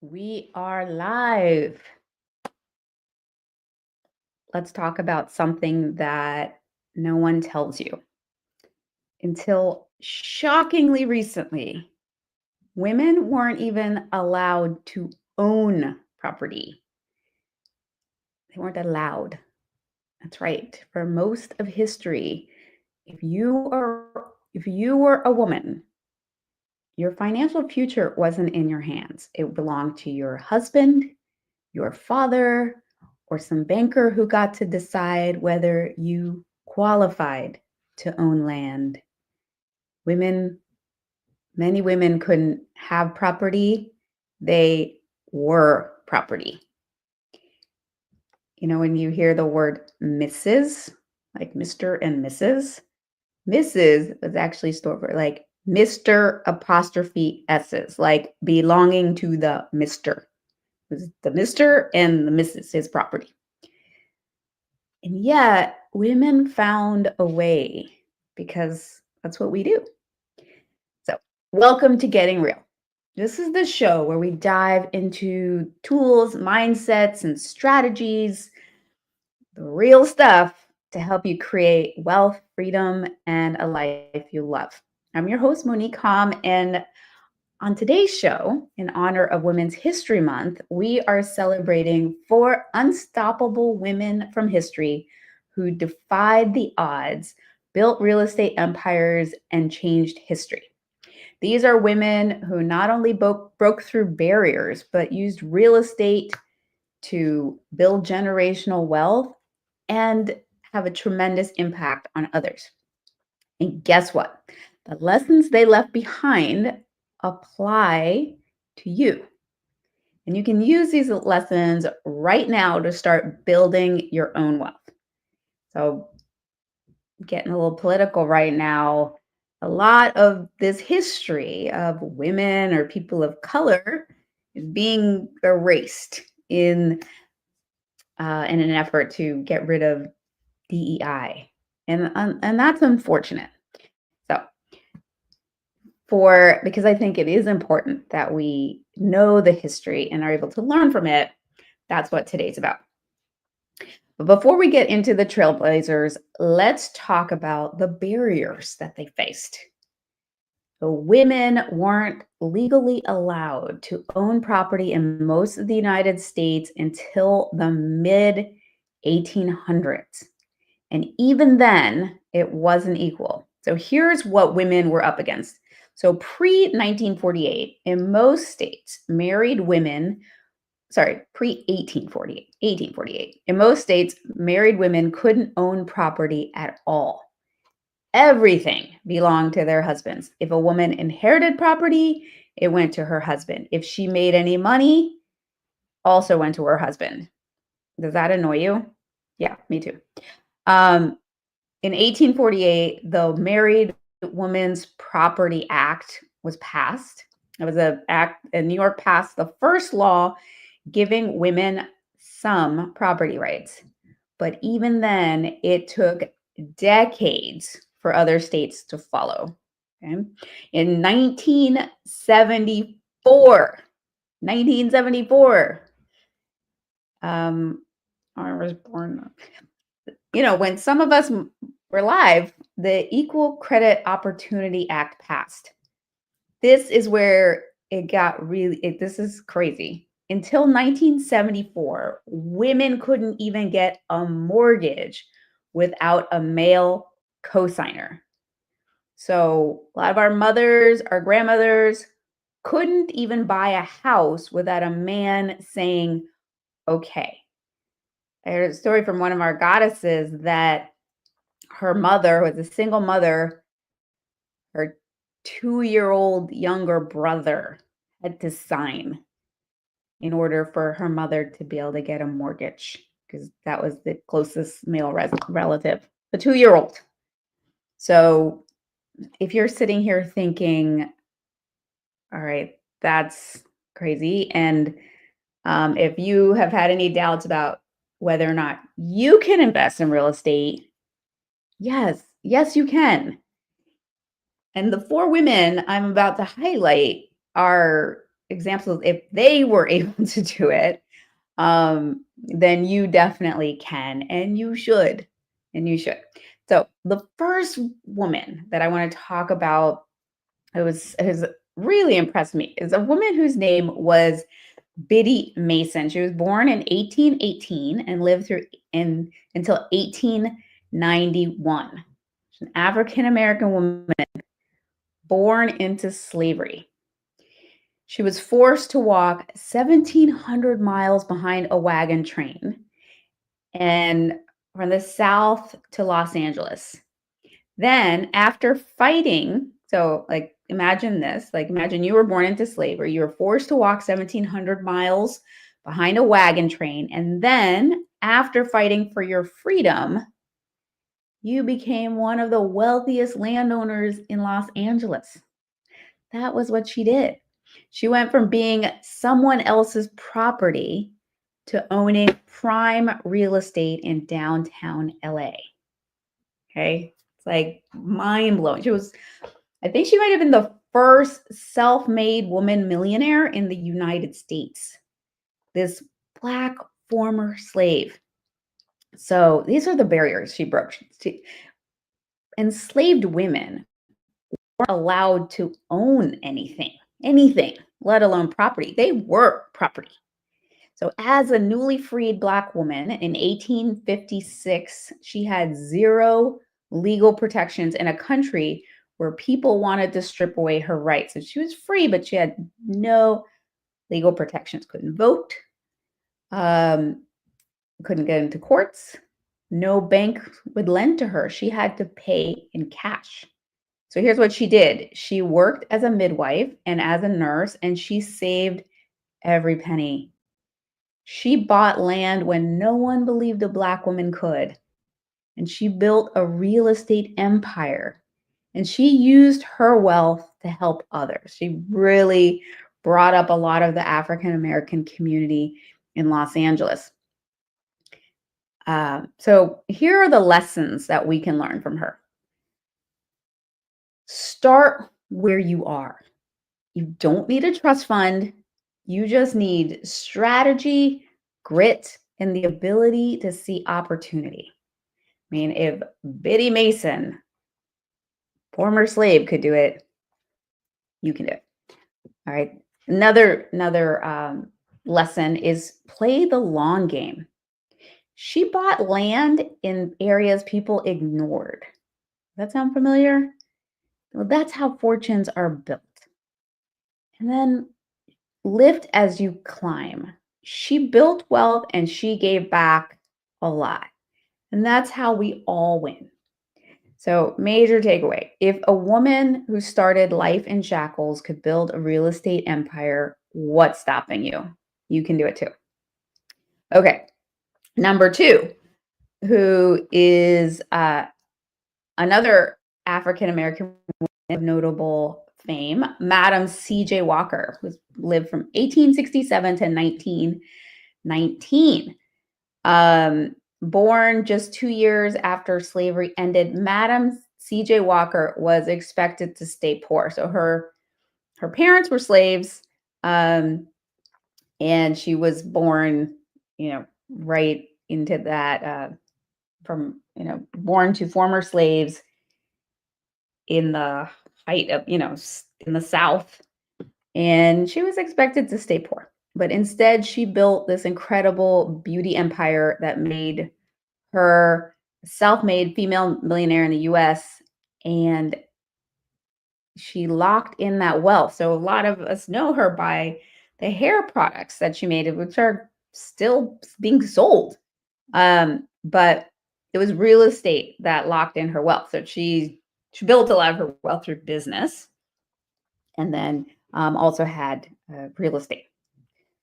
We are live. Let's talk about something that no one tells you. Until shockingly recently, women weren't even allowed to own property. They weren't allowed. That's right. For most of history, if you were a woman, your financial future wasn't in your hands. It belonged to your husband, your father, or some banker who got to decide whether you qualified to own land. Women, many women couldn't have property, they were property. When you hear the word Mrs., like Mr. and Mrs. was actually short for like Mr. apostrophe S's, like belonging to the Mr. It was the Mr. and the Mrs. his property. And yet, women found a way because that's what we do. So, welcome to Getting Real. This is the show where we dive into tools, mindsets, and strategies, the real stuff to help you create wealth, freedom, and a life you love. I'm your host, Monick Halm, and on today's show, in honor of Women's History Month, we are celebrating 4 unstoppable women from history who defied the odds, built real estate empires, and changed history. These are women who not only broke through barriers, but used real estate to build generational wealth and have a tremendous impact on others. And guess what? The lessons they left behind apply to you. And you can use these lessons right now to start building your own wealth. So, getting a little political right now, a lot of this history of women or people of color is being erased in an effort to get rid of DEI, and that's unfortunate. So, because I think it is important that we know the history and are able to learn from it. That's what today's about. But before we get into the Trailblazers, let's talk about the barriers that they faced. So women weren't legally allowed to own property in most of the United States until the mid 1800s. And even then, it wasn't equal. So here's what women were up against. So pre 1948, in most states, married women, pre 1848, in most states, married women couldn't own property at all. Everything belonged to their husbands. If a woman inherited property, it went to her husband. If she made any money, also went to her husband. Does that annoy you? Yeah, me too. In 1848, the Married Women's Property Act was passed. It was an act, and New York passed the first law giving women some property rights. But even then, it took decades for other states to follow. Okay? In 1974, I was born. When some of us were live, the Equal Credit Opportunity Act passed. This is where it got this is crazy. Until 1974, women couldn't even get a mortgage without a male cosigner. So a lot of our mothers, our grandmothers couldn't even buy a house without a man saying, okay. I heard a story from one of our goddesses that her mother was a single mother. Her 2-year-old younger brother had to sign in order for her mother to be able to get a mortgage because that was the closest male relative, the 2-year-old. So if you're sitting here thinking, all right, that's crazy. And if you have had any doubts about whether or not you can invest in real estate, yes, you can. And the 4 women I'm about to highlight are examples. If they were able to do it, then you definitely can, and you should, and you should. So the first woman that I want to talk about, it has really impressed me, is a woman whose name was Biddy Mason. She was born in 1818 and lived until 1891. She's an African American woman born into slavery. She was forced to walk 1,700 miles behind a wagon train and from the South to Los Angeles. Then, after fighting, so like imagine this, like imagine you were born into slavery, you were forced to walk 1,700 miles behind a wagon train, and then after fighting for your freedom, you became one of the wealthiest landowners in Los Angeles. That was what she did. She went from being someone else's property to owning prime real estate in downtown LA. Okay. It's like mind blowing. I think she might have been the first self-made woman millionaire in the United States. This Black former slave. So these are the barriers she broke. Enslaved women weren't allowed to own anything, let alone property. They were property. So as a newly freed Black woman in 1856, she had zero legal protections in a country where people wanted to strip away her rights. So she was free, but she had no legal protections. Couldn't vote, couldn't get into courts. No bank would lend to her. She had to pay in cash. So here's what she did. She worked as a midwife and as a nurse, and she saved every penny. She bought land when no one believed a Black woman could. And she built a real estate empire. And she used her wealth to help others. She really brought up a lot of the African American community in Los Angeles. So here are the lessons that we can learn from her. Start where you are. You don't need a trust fund. You just need strategy, grit, and the ability to see opportunity. I mean, if Biddy Mason, former slave, could do it, you can do it. All right. Another lesson is play the long game. She bought land in areas people ignored. Does that sound familiar? Well, that's how fortunes are built. And then lift as you climb. She built wealth and she gave back a lot. And that's how we all win. So, major takeaway. If a woman who started life in shackles could build a real estate empire, what's stopping you? You can do it too. Okay. Number two, who is another African American woman of notable fame, Madam C.J. Walker, who lived from 1867 to 1919. Born just 2 years after slavery ended, Madam C.J. Walker was expected to stay poor. So her parents were slaves, and she was born, right into that, born to former slaves in the height of, in the South, and she was expected to stay poor. But instead, she built this incredible beauty empire that made her self-made female millionaire in the US, and she locked in that wealth. So a lot of us know her by the hair products that she made, which are still being sold. But it was real estate that locked in her wealth. So she built a lot of her wealth through business, and then also had real estate.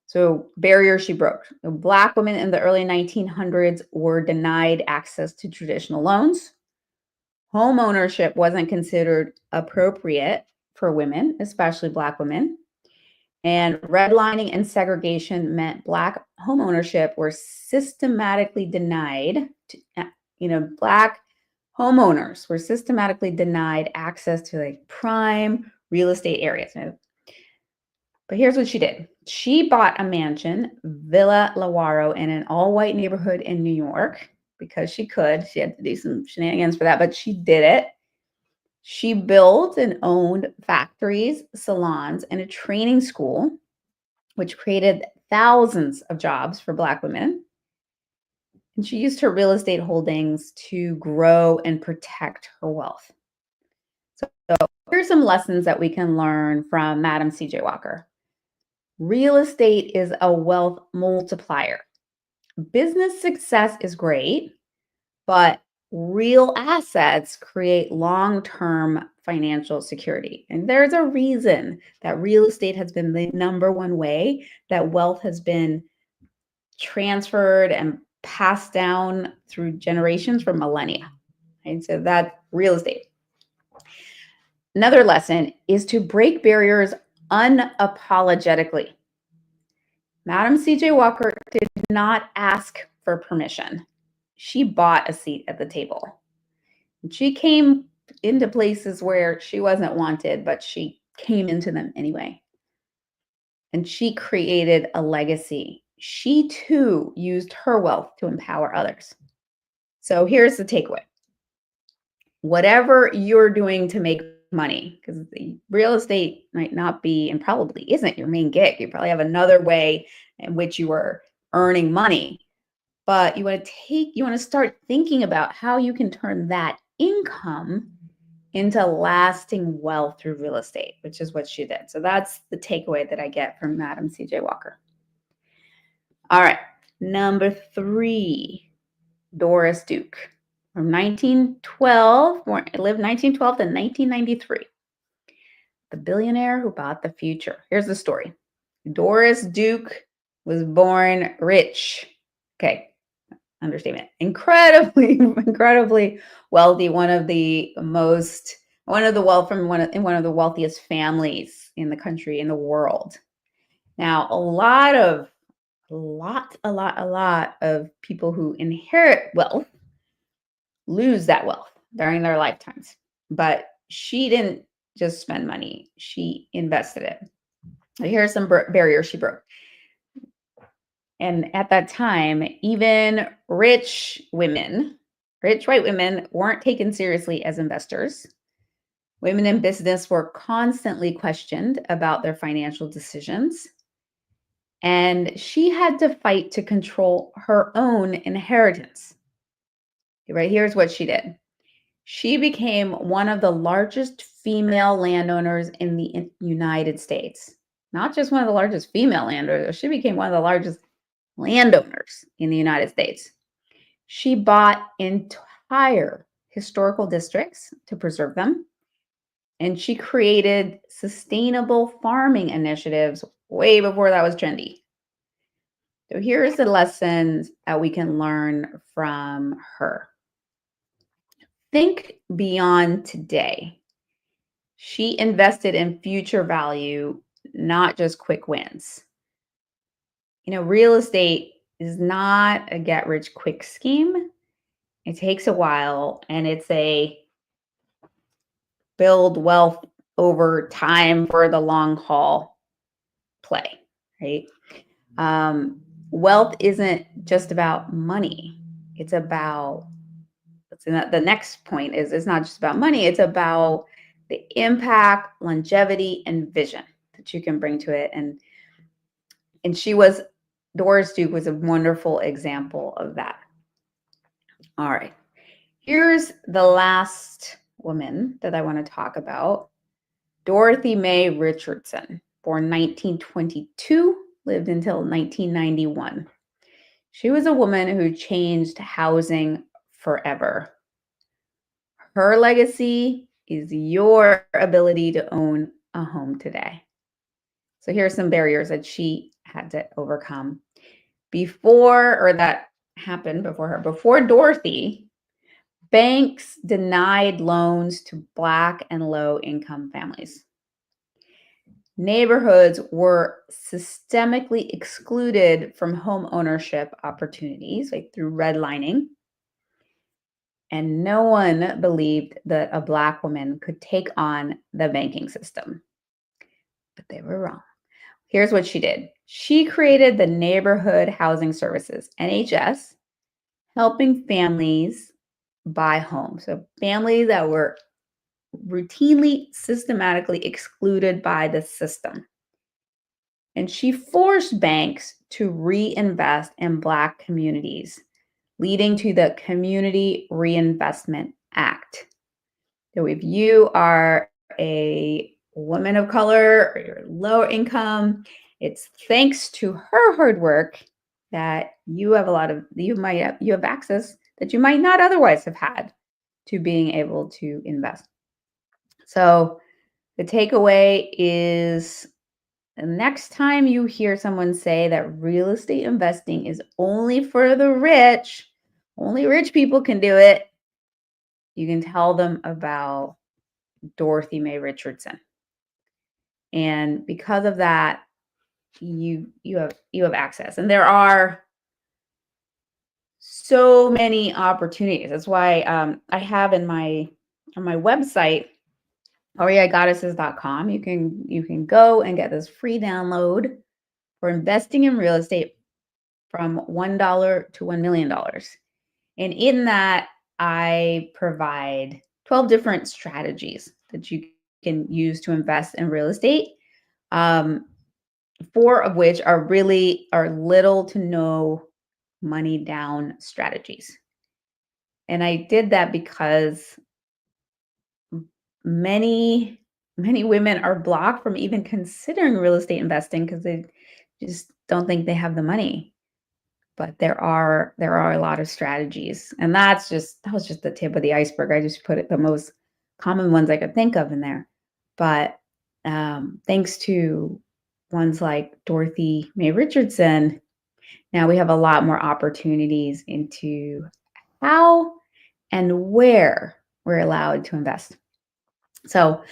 So barriers she broke. Black women in the early 1900s were denied access to traditional loans. Home ownership wasn't considered appropriate for women, especially Black women. And redlining and segregation meant Black home ownership were systematically denied. Black homeowners were systematically denied access to like prime real estate areas. But here's what she did. She bought a mansion, Villa Lawaro, in an all-white neighborhood in New York because she could. She had to do some shenanigans for that, but she did it. She built and owned factories, salons, and a training school, which created thousands of jobs for Black women. And she used her real estate holdings to grow and protect her wealth. So here's some lessons that we can learn from Madam C.J. Walker. Real estate is a wealth multiplier. Business success is great, but real assets create long-term financial security. And there's a reason that real estate has been the number one way that wealth has been transferred and passed down through generations for millennia. And so that's real estate. Another lesson is to break barriers unapologetically. Madam C.J. Walker did not ask for permission. She bought a seat at the table. She came into places where she wasn't wanted, but she came into them anyway. And she created a legacy. She too used her wealth to empower others. So here's the takeaway. Whatever you're doing to make money, because the real estate might not be and probably isn't your main gig. You probably have another way in which you are earning money. But you want to start thinking about how you can turn that income into lasting wealth through real estate, which is what she did. So that's the takeaway that I get from Madam C.J. Walker. All right, number 3, Doris Duke. From 1912, lived 1912 to 1993. The billionaire who bought the future. Here's the story. Doris Duke was born rich. Okay, understatement. Incredibly wealthy. One of the wealthiest families in the country, in the world. Now, a lot of people who inherit wealth lose that wealth during their lifetimes. But she didn't just spend money, she invested it. Here are some barriers she broke. And at that time, even rich white women weren't taken seriously as investors. Women in business were constantly questioned about their financial decisions. And she had to fight to control her own inheritance. Right, here's what she did. She became one of the largest female landowners in the United States. Not just one of the largest female landowners, she became one of the largest landowners in the United States. She bought entire historical districts to preserve them, and she created sustainable farming initiatives way before that was trendy. So here's the lessons that we can learn from her. Think beyond today. She invested in future value, not just quick wins. Real estate is not a get-rich-quick scheme. It takes a while, and it's a build wealth over time for the long haul play, right? Wealth isn't just about money. It's about, the next point is, it's not just about money. It's about the impact, longevity, and vision that you can bring to it. And Doris Duke was a wonderful example of that. All right. Here's the last woman that I want to talk about. Dorothy Mae Richardson, born 1922, lived until 1991. She was a woman who changed housing forever. Her legacy is your ability to own a home today. So here are some barriers that she had to overcome. That happened before her. Before Dorothy, banks denied loans to Black and low-income families. Neighborhoods were systemically excluded from home ownership opportunities, like through redlining. And no one believed that a Black woman could take on the banking system. But they were wrong. Here's what she did. She created the Neighborhood Housing Services, NHS, helping families buy homes. So families that were routinely, systematically excluded by the system. And she forced banks to reinvest in Black communities, leading to the Community Reinvestment Act. So if you are a woman of color or you're low income, it's thanks to her hard work that you have you have access that you might not otherwise have had to being able to invest. So the takeaway is the next time you hear someone say that real estate investing is only for the rich, only rich people can do it, you can tell them about Dorothy Mae Richardson. And because of that, you have access. And there are so many opportunities. That's why I have on my website, REIGoddesses.com, you can go and get this free download for investing in real estate from $1 to $1 million. And in that, I provide 12 different strategies that you can use to invest in real estate. 4 of which are little to no money down strategies. And I did that because many women are blocked from even considering real estate investing because they just don't think they have the money. But there are a lot of strategies, and that was just the tip of the iceberg. I just put the most common ones I could think of in there. But thanks to ones like Dorothy Mae Richardson, now we have a lot more opportunities into how and where we're allowed to invest. So,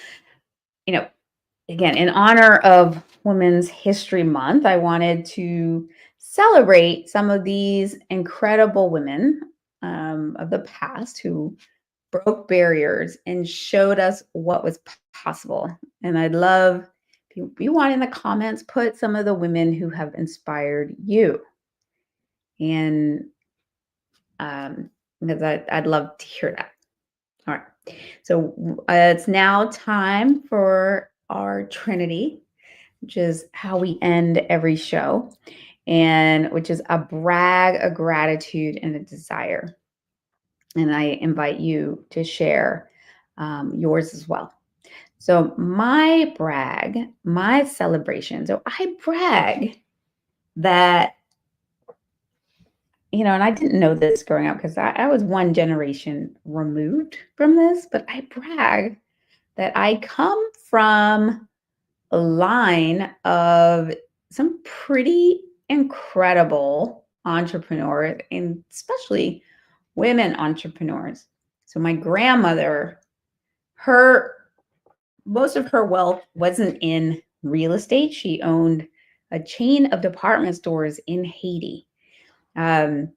again, in honor of Women's History Month, I wanted to celebrate some of these incredible women of the past who broke barriers and showed us what was possible. And I'd love, if you want in the comments, put some of the women who have inspired you. And because I'd love to hear that. All right. So it's now time for our Trinity, which is how we end every show, and which is a brag, a gratitude, and a desire. And I invite you to share yours as well. So my brag, my celebration. So I brag that, and I didn't know this growing up because I was one generation removed from this, but I brag that I come from a line of some pretty incredible entrepreneurs, and especially women entrepreneurs. So my grandmother, most of her wealth wasn't in real estate. She owned a chain of department stores in Haiti. Though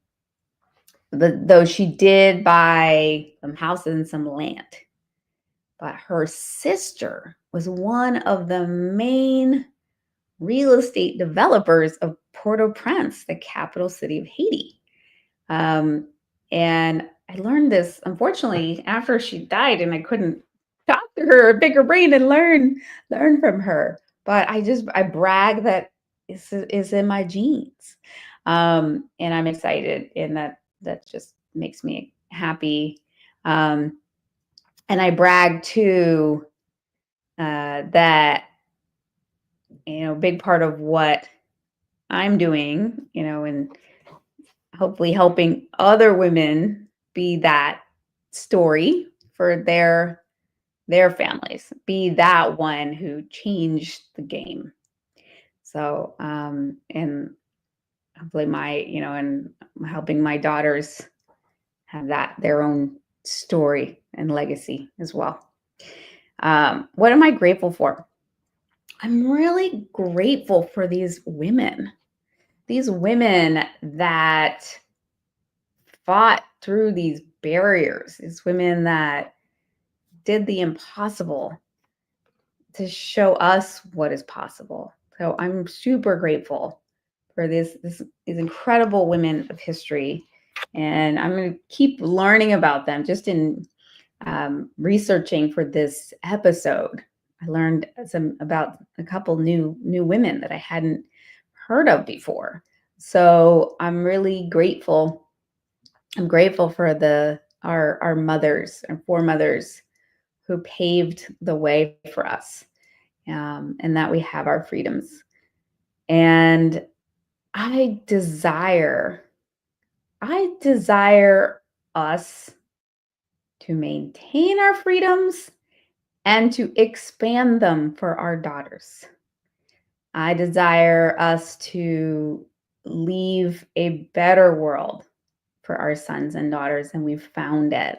she did buy some houses and some land. But her sister was one of the main real estate developers of Port-au-Prince, the capital city of Haiti. And I learned this, unfortunately, after she died, and I couldn't talk to her or pick her brain and learn from her. But I brag that is in my genes. And I'm excited, and that just makes me happy. And I brag too that, big part of what I'm doing, and hopefully helping other women be that story for their families, be that one who changed the game. So, and hopefully and helping my daughters have their own story and legacy as well. What am I grateful for? I'm really grateful for these women that fought through these barriers, these women that did the impossible to show us what is possible, So I'm super grateful for these incredible women of history. And I'm going to keep learning about them just in researching for this episode. I learned about a couple new women that I hadn't heard of before. So I'm really grateful. I'm grateful for our mothers and foremothers who paved the way for us, and that we have our freedoms. And I desire us to maintain our freedoms and to expand them for our daughters. I desire us to leave a better world for our sons and daughters than we've found it.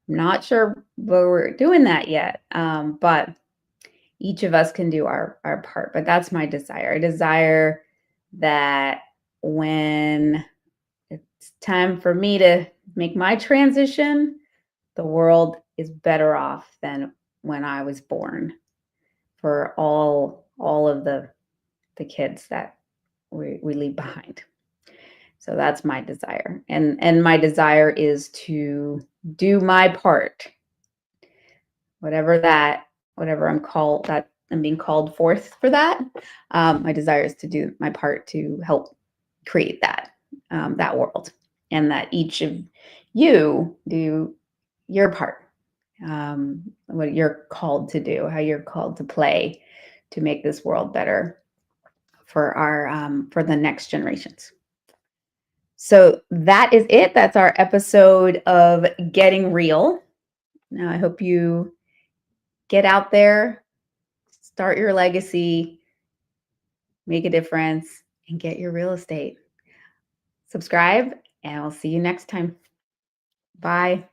I'm not sure where we're doing that yet, but each of us can do our part. But that's my desire. I desire that when it's time for me to make my transition, the world is better off than when I was born for all of the kids that we leave behind. So that's my desire. And my desire is to do my part, whatever I'm being called forth for that. My desire is to do my part to help create that world, and that each of you do your part, what you're called to do, how you're called to play to make this world better for the next generations. So that is it. That's our episode of Getting Real. Now, I hope you get out there, start your legacy, make a difference, and get your real estate. Subscribe, and I'll see you next time. Bye.